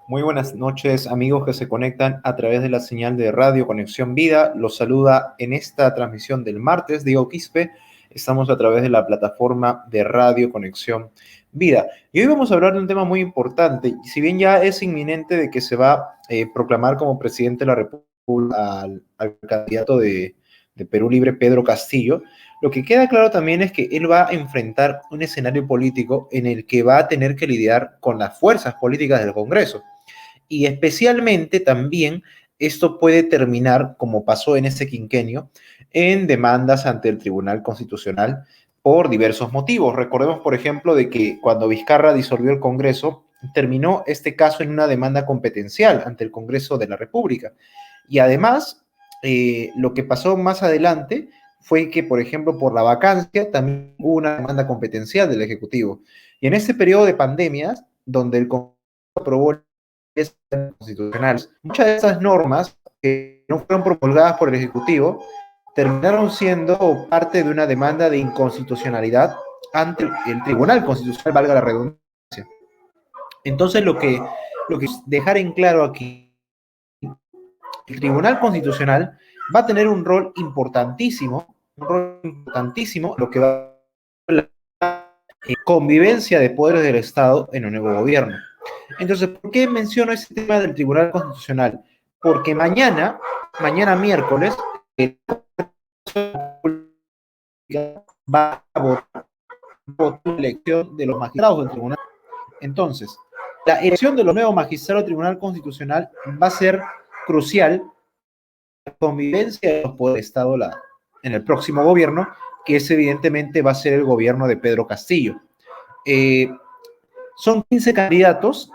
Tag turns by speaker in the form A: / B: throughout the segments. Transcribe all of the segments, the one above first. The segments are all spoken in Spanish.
A: Muy buenas noches, amigos que se conectan a través de la señal de Radio Conexión Vida. Los saluda en esta transmisión del martes, Diego Quispe. Estamos a través de la plataforma de Radio Conexión Vida. Y hoy vamos a hablar de un tema muy importante. Si bien ya es inminente de que se va a proclamar como presidente de la República al candidato de Perú Libre, Pedro Castillo, lo que queda claro también es que él va a enfrentar un escenario político en el que va a tener que lidiar con las fuerzas políticas del Congreso. Y especialmente también esto puede terminar, como pasó en ese quinquenio, en demandas ante el Tribunal Constitucional por diversos motivos. Recordemos, por ejemplo, de que cuando Vizcarra disolvió el Congreso, terminó este caso en una demanda competencial ante el Congreso de la República. Y además, lo que pasó más adelante fue que, por ejemplo, por la vacancia, también hubo una demanda competencial del Ejecutivo. Y en este periodo de pandemias, donde el Congreso aprobó constitucionales. Muchas de esas normas que no fueron promulgadas por el Ejecutivo terminaron siendo parte de una demanda de inconstitucionalidad ante el Tribunal Constitucional, valga la redundancia. Entonces, lo que es dejar en claro aquí, el Tribunal Constitucional va a tener un rol importantísimo, lo que va a la convivencia de poderes del Estado en un nuevo gobierno. Entonces, ¿por qué menciono ese tema del Tribunal Constitucional? Porque mañana miércoles, el va a votar la elección de los magistrados del tribunal. Entonces, la elección de los nuevos magistrados del Tribunal Constitucional va a ser crucial para la convivencia de los poderes del Estado en el próximo gobierno, que es evidentemente va a ser el gobierno de Pedro Castillo. Son 15 candidatos,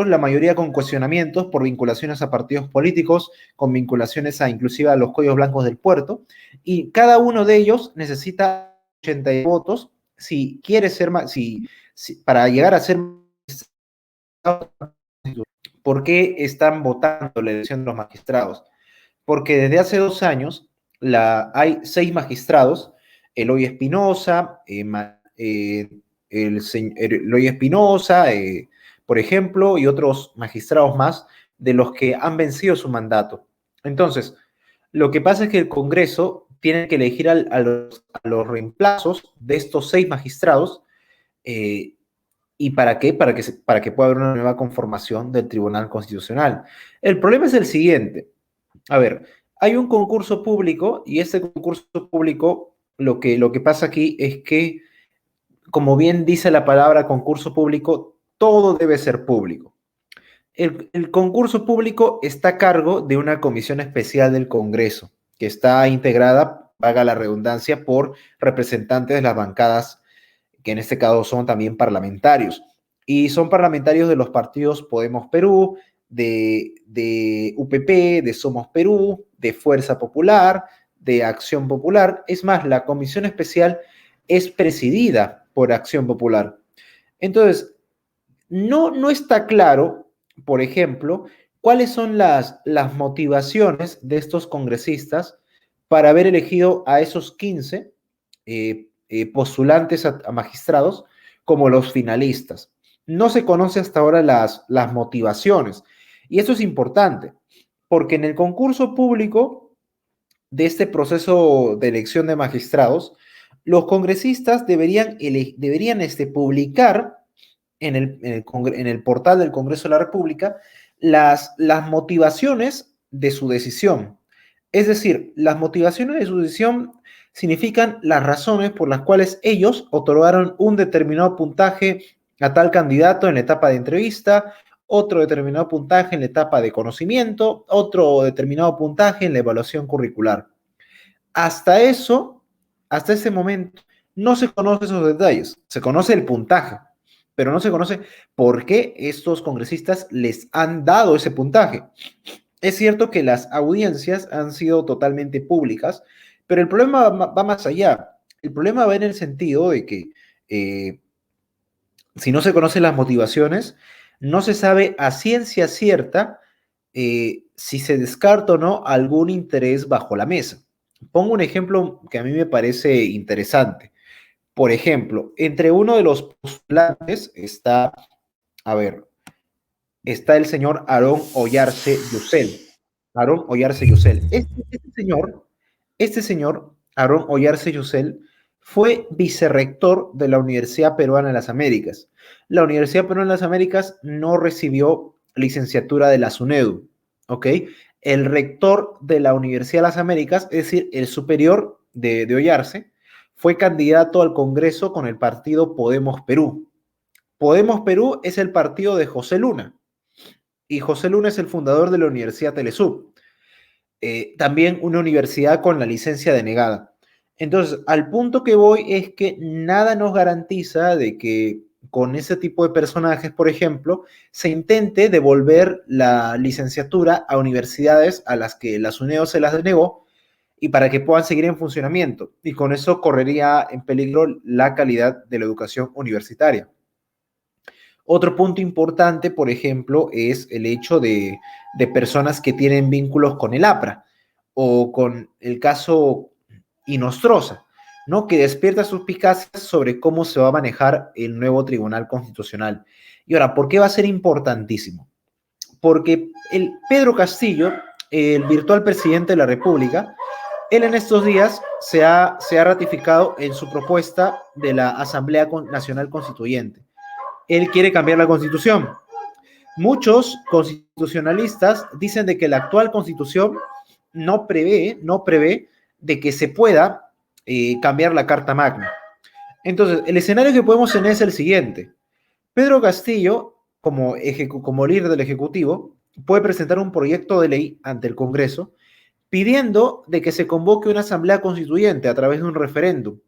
A: la mayoría con cuestionamientos por vinculaciones a partidos políticos, con vinculaciones a inclusive a los cuellos blancos del puerto, y cada uno de ellos necesita 80 votos si quiere ser para llegar a ser. ¿Por qué están votando la elección de los magistrados? Porque desde hace 2 años hay 6 magistrados, Eloy Espinosa, Eloy Espinosa, por ejemplo, y otros magistrados más, de los que han vencido su mandato. Entonces, lo que pasa es que el Congreso tiene que elegir a los reemplazos de estos 6 magistrados. ¿Y para qué? Para que pueda haber una nueva conformación del Tribunal Constitucional. El problema es el siguiente. A ver, hay un concurso público y este concurso público, lo que pasa aquí es que, como bien dice la palabra concurso público, todo debe ser público. El concurso público está a cargo de una comisión especial del Congreso, que está integrada, valga la redundancia, por representantes de las bancadas, que en este caso son también parlamentarios. Y son parlamentarios de los partidos Podemos Perú, de UPP, de Somos Perú, de Fuerza Popular, de Acción Popular. Es más, la comisión especial es presidida por Acción Popular. Entonces, no está claro, por ejemplo, cuáles son las motivaciones de estos congresistas para haber elegido a esos 15 postulantes a magistrados como los finalistas. No se conoce hasta ahora las motivaciones. Y eso es importante, porque en el concurso público de este proceso de elección de magistrados, los congresistas deberían publicar en el portal del Congreso de la República las motivaciones de su decisión. Es decir, las motivaciones de su decisión significan las razones por las cuales ellos otorgaron un determinado puntaje a tal candidato en la etapa de entrevista, otro determinado puntaje en la etapa de conocimiento, otro determinado puntaje en la evaluación curricular. Hasta ese momento, no se conocen esos detalles. Se conoce el puntaje, pero no se conoce por qué estos congresistas les han dado ese puntaje. Es cierto que las audiencias han sido totalmente públicas, pero el problema va más allá. El problema va en el sentido de que si no se conocen las motivaciones, no se sabe a ciencia cierta si se descarta o no algún interés bajo la mesa. Pongo un ejemplo que a mí me parece interesante. Por ejemplo, entre uno de los postulantes está, a ver, está el señor Aarón Ollarse Yusel. Aarón Ollarse Yusel. Este señor, Aarón Ollarse Yusel, fue vicerrector de la Universidad Peruana de las Américas. La Universidad Peruana de las Américas no recibió licenciatura de la SUNEDU, ¿ok? El rector de la Universidad de las Américas, es decir, el superior de Ollarse, fue candidato al Congreso con el partido Podemos Perú. Podemos Perú es el partido de José Luna, y José Luna es el fundador de la Universidad Telesub, también una universidad con la licencia denegada. Entonces, al punto que voy es que nada nos garantiza de que con ese tipo de personajes, por ejemplo, se intente devolver la licenciatura a universidades a las que la SUNEDO se las denegó y para que puedan seguir en funcionamiento. Y con eso correría en peligro la calidad de la educación universitaria. Otro punto importante, por ejemplo, es el hecho de personas que tienen vínculos con el APRA o con el caso Inostroza, ¿no? Que despierta suspicacias sobre cómo se va a manejar el nuevo Tribunal Constitucional. Y ahora, ¿por qué va a ser importantísimo? Porque el Pedro Castillo, el virtual presidente de la República, él en estos días se ha ratificado en su propuesta de la Asamblea Nacional Constituyente. Él quiere cambiar la constitución. Muchos constitucionalistas dicen de que la actual constitución no prevé de que se pueda cambiar la Carta Magna. Entonces, el escenario que podemos tener es el siguiente. Pedro Castillo, como líder del Ejecutivo, puede presentar un proyecto de ley ante el Congreso pidiendo de que se convoque una asamblea constituyente a través de un referéndum.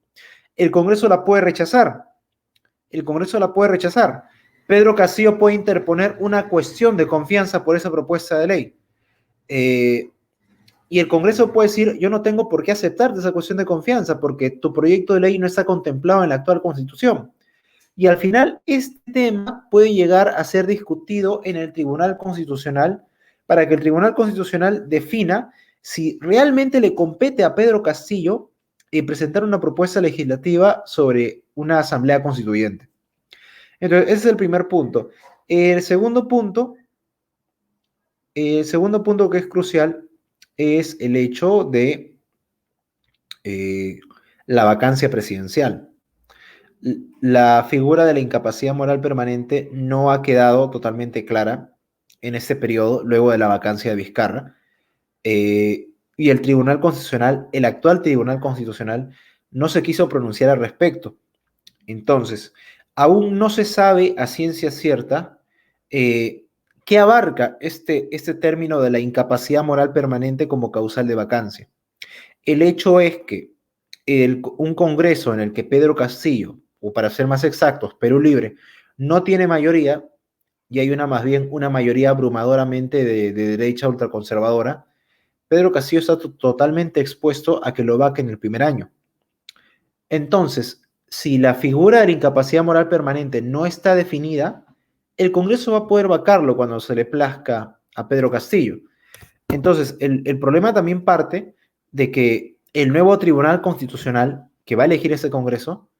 A: El Congreso la puede rechazar. El Congreso la puede rechazar. Pedro Castillo puede interponer una cuestión de confianza por esa propuesta de ley. Eh, y el Congreso puede decir, yo no tengo por qué aceptarte esa cuestión de confianza porque tu proyecto de ley no está contemplado en la actual Constitución. Y al final, este tema puede llegar a ser discutido en el Tribunal Constitucional para que el Tribunal Constitucional defina si realmente le compete a Pedro Castillo presentar una propuesta legislativa sobre una asamblea constituyente. Entonces, ese es el primer punto. El segundo punto, el segundo punto que es crucial es el hecho de eh, la vacancia presidencial. La figura de la incapacidad moral permanente no ha quedado totalmente clara en este periodo, luego de la vacancia de Vizcarra. Y el Tribunal Constitucional, el actual Tribunal Constitucional, no se quiso pronunciar al respecto. Entonces, aún no se sabe a ciencia cierta qué abarca este término de la incapacidad moral permanente como causal de vacancia. El hecho es que un Congreso en el que Pedro Castillo, o para ser más exactos, Perú Libre, no tiene mayoría, y hay más bien una mayoría abrumadoramente de derecha ultraconservadora, Pedro Castillo está totalmente expuesto a que lo vaquen en el primer año. Entonces, si la figura de la incapacidad moral permanente no está definida, el Congreso va a poder vacarlo cuando se le plazca a Pedro Castillo. Entonces, el problema también parte de que el nuevo Tribunal Constitucional que va a elegir ese Congreso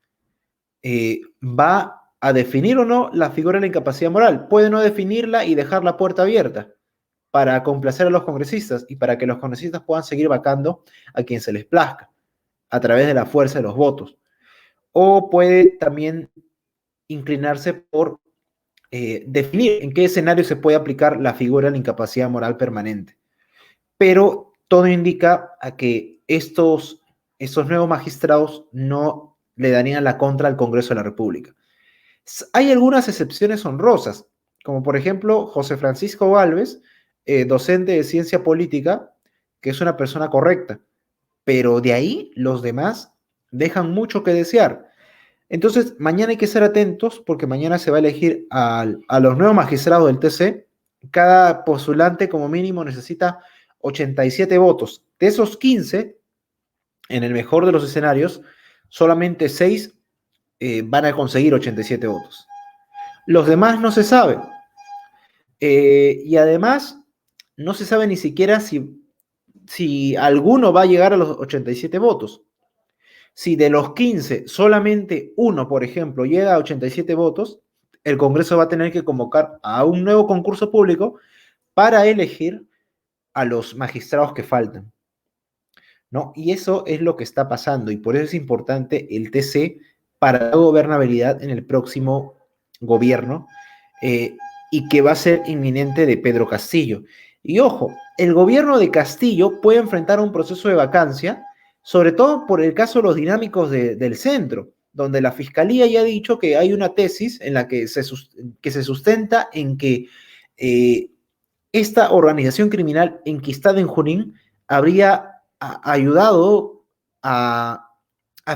A: va a definir o no la figura de la incapacidad moral. Puede no definirla y dejar la puerta abierta para complacer a los congresistas y para que los congresistas puedan seguir vacando a quien se les plazca a través de la fuerza de los votos. O puede también inclinarse por definir en qué escenario se puede aplicar la figura de la incapacidad moral permanente. Pero todo indica a que estos nuevos magistrados no le darían la contra al Congreso de la República. Hay algunas excepciones honrosas, como por ejemplo José Francisco Gálvez, docente de ciencia política, que es una persona correcta, pero de ahí los demás dejan mucho que desear. Entonces, mañana hay que ser atentos porque mañana se va a elegir a los nuevos magistrados del TC. Cada postulante como mínimo necesita 87 votos. De esos 15, en el mejor de los escenarios, solamente 6 van a conseguir 87 votos. Los demás no se sabe. Y además, no se sabe ni siquiera si si alguno va a llegar a los 87 votos. Si de los 15 solamente uno, por ejemplo, llega a 87 votos, el Congreso va a tener que convocar a un nuevo concurso público para elegir a los magistrados que faltan, ¿no? Y eso es lo que está pasando y por eso es importante el TC para la gobernabilidad en el próximo gobierno eh, y que va a ser inminente de Pedro Castillo. Y ojo, el gobierno de Castillo puede enfrentar un proceso de vacancia, sobre todo por el caso de los dinámicos del centro, donde la fiscalía ya ha dicho que hay una tesis en la que se sustenta en que eh, esta organización criminal enquistada en Junín habría ayudado a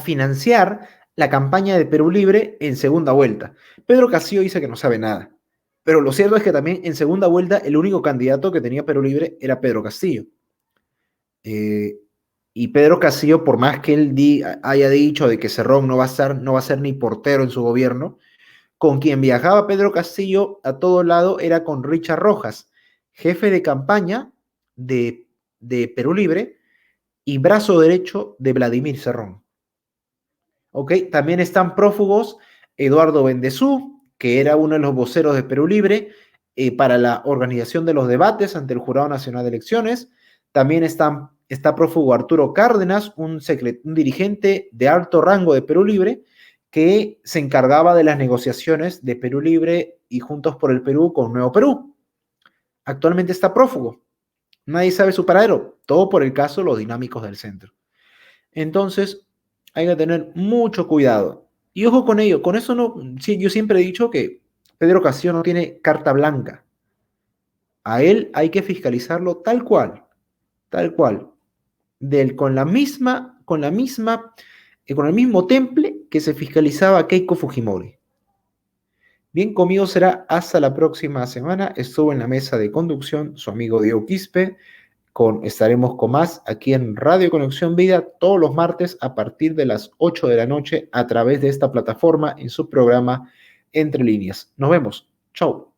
A: financiar la campaña de Perú Libre en segunda vuelta. Pedro Castillo dice que no sabe nada, pero lo cierto es que también en segunda vuelta el único candidato que tenía Perú Libre era Pedro Castillo. Eh, y Pedro Castillo, por más que él haya dicho de que Cerrón no va a ser ni portero en su gobierno, con quien viajaba Pedro Castillo a todo lado era con Richard Rojas, jefe de campaña de Perú Libre y brazo derecho de Vladimir Cerrón. ¿Ok? También están prófugos Eduardo Bendezú, que era uno de los voceros de Perú Libre para la organización de los debates ante el Jurado Nacional de Elecciones. También está prófugo Arturo Cárdenas, un dirigente de alto rango de Perú Libre, que se encargaba de las negociaciones de Perú Libre y Juntos por el Perú con Nuevo Perú. Actualmente está prófugo. Nadie sabe su paradero. Todo por el caso de los dinámicos del centro. Entonces, hay que tener mucho cuidado. Y ojo con ello. Con eso no. Sí, yo siempre he dicho que Pedro Castillo no tiene carta blanca. A él hay que fiscalizarlo tal cual. Tal cual. Con el mismo temple que se fiscalizaba a Keiko Fujimori. Bien, conmigo será hasta la próxima semana. Estuvo en la mesa de conducción su amigo Diego Quispe. Estaremos con más aquí en Radio Conexión Vida todos los martes a partir de las 8 de la noche a través de esta plataforma en su programa Entre Líneas. Nos vemos. Chau.